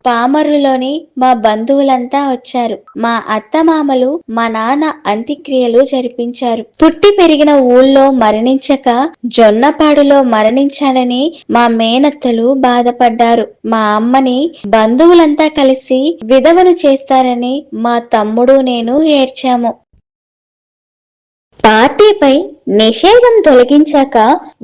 పామరులోని మా బంధువులంతా వచ్చారు. మా అత్తమామలు మా నాన్న అంత్యక్రియలు జరిపించారు. పుట్టి పెరిగిన ఊళ్ళో మరణించక జొన్నపాడులో మరణించాడని మా మేనత్తలు బాధపడ్డారు. మా అమ్మని బంధువులంతా కలిసి విధవను చేస్తారని మా తమ్ముడు నేను ఏడ్చాము. పార్టీపై నిషేధం తొలగించాక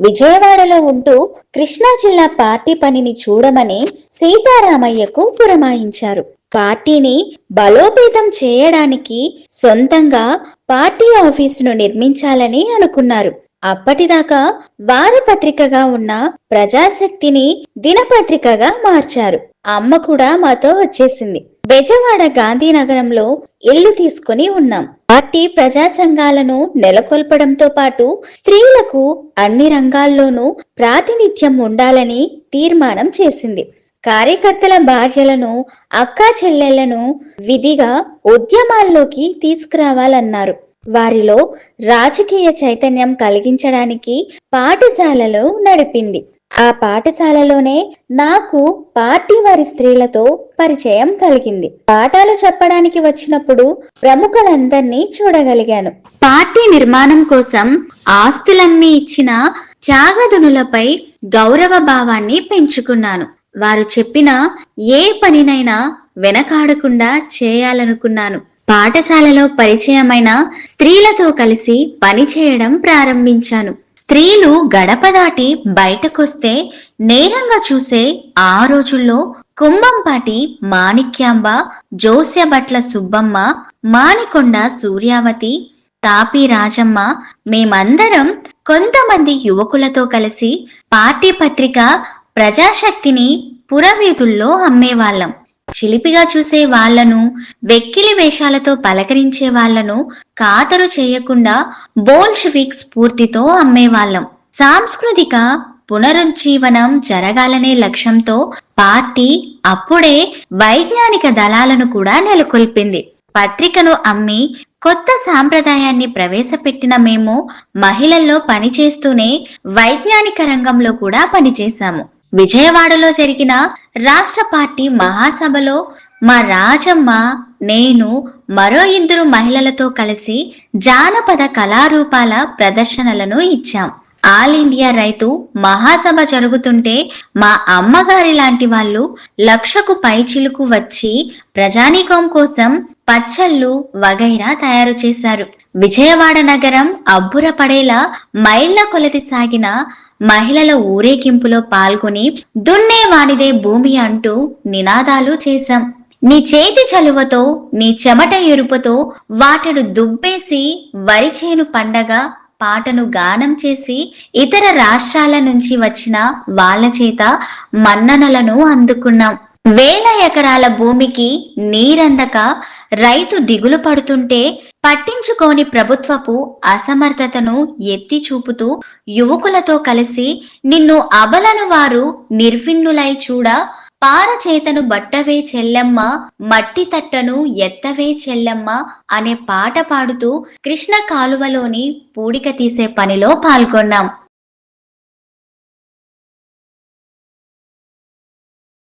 విజయవాడలో ఉంటూ కృష్ణా జిల్లా పార్టీ పనిని చూడమని సీతారామయ్యకు పురమాయించారు. పార్టీని బలోపేతం చేయడానికి సొంతంగా పార్టీ ఆఫీసును నిర్మించాలని అనుకున్నారు. అప్పటిదాకా వారపత్రికగా ఉన్న ప్రజాశక్తిని దినపత్రికగా మార్చారు. అమ్మ కూడా మాతో వచ్చేసింది. బెజవాడ గాంధీనగరంలో ఇల్లు తీసుకుని ఉన్నాం. పార్టీ ప్రజా సంఘాలను నెలకొల్పడంతో పాటు స్త్రీలకు అన్ని రంగాల్లోనూ ప్రాతినిధ్యం ఉండాలని తీర్మానం చేసింది. కార్యకర్తల భార్యలను, అక్కా చెల్లెళ్లను విధిగా ఉద్యమాల్లోకి తీసుకురావాలన్నారు. వారిలో రాజకీయ చైతన్యం కలిగించడానికి పాఠశాలలు నడిపింది. ఆ పాఠశాలలోనే నాకు పార్టీ వారి స్త్రీలతో పరిచయం కలిగింది. పాఠాలు చెప్పడానికి వచ్చినప్పుడు ప్రముఖులందరినీ చూడగలిగాను. పార్టీ నిర్మాణం కోసం ఆస్తులన్నీ ఇచ్చిన త్యాగధనులపై గౌరవ భావాన్ని పెంచుకున్నాను. వారు చెప్పిన ఏ పనినైనా వెనకాడకుండా చేయాలనుకున్నాను. పాఠశాలలో పరిచయమైన స్త్రీలతో కలిసి పనిచేయడం ప్రారంభించాను. స్త్రీలు గడప దాటి బయటకొస్తే నేరంగా చూసే ఆ రోజుల్లో కుంభంపాటి మాణిక్యాంబ, జోస్యభట్ల సుబ్బమ్మ, మానికొండ సూర్యావతి, తాపి రాజమ్మ, మేమందరం కొంతమంది యువకులతో కలిసి పార్టీ పత్రిక ప్రజాశక్తిని పురవీధుల్లో అమ్మేవాళ్ళం. చిలిపిగా చూసే వాళ్లను, వెక్కిలి వేషాలతో పలకరించే వాళ్లను ఖాతరు చేయకుండా బోల్షివిక్ స్ఫూర్తితో అమ్మేవాళ్లం. సాంస్కృతిక పునరుజ్జీవనం జరగాలనే లక్ష్యంతో పార్టీ అప్పుడే వైజ్ఞానిక దళాలను కూడా నెలకొల్పింది. పత్రికను అమ్మి కొత్త సాంప్రదాయాన్ని ప్రవేశపెట్టిన మేము మహిళల్లో పనిచేస్తూనే వైజ్ఞానిక రంగంలో కూడా పనిచేశాము. విజయవాడలో జరిగిన రాష్ట్ర పార్టీ మహాసభలో మా రాజమ్మ, నేను మరో 2 మహిళలతో కలిసి జానపద కళారూపాల ప్రదర్శనలను ఇచ్చాం. ఆల్ ఇండియా రైతు మహాసభ జరుగుతుంటే మా అమ్మగారి లాంటి వాళ్ళు 1,00,000కు పైచిలుకు వచ్చి ప్రజానీకం కోసం పచ్చళ్ళు వగైరా తయారు చేశారు. విజయవాడ నగరం అబ్బురపడేలా మైళ్ల కొలది సాగిన మహిళల ఊరేగింపులో పాల్గొని దున్నేవానిదే భూమి అంటూ నినాదాలు చేశాం. నీ చేతి చలువతో, నీ చెమట ఎరుపుతో వాటెడు దుబ్బేసి వరిచేను పండగ పాటను గానం చేసి ఇతర రాష్ట్రాల నుంచి వచ్చిన వాళ్ళ చేత మన్ననలను అందుకున్నాం. వేల ఎకరాల భూమికి నీరందక రైతు దిగులు పడుతుంటే పట్టించుకోని ప్రభుత్వపు అసమర్థతను ఎత్తి చూపుతూ యువకులతో కలిసి నిన్ను అబలను వారు నిర్విన్నులై చూడ, పారచేతను బట్టవే చెల్లెమ్మ, మట్టి తట్టను ఎత్తవే చెల్లెమ్మ అనే పాట పాడుతూ కృష్ణ కాలువలోని పూడిక తీసే పనిలో పాల్గొన్నాం.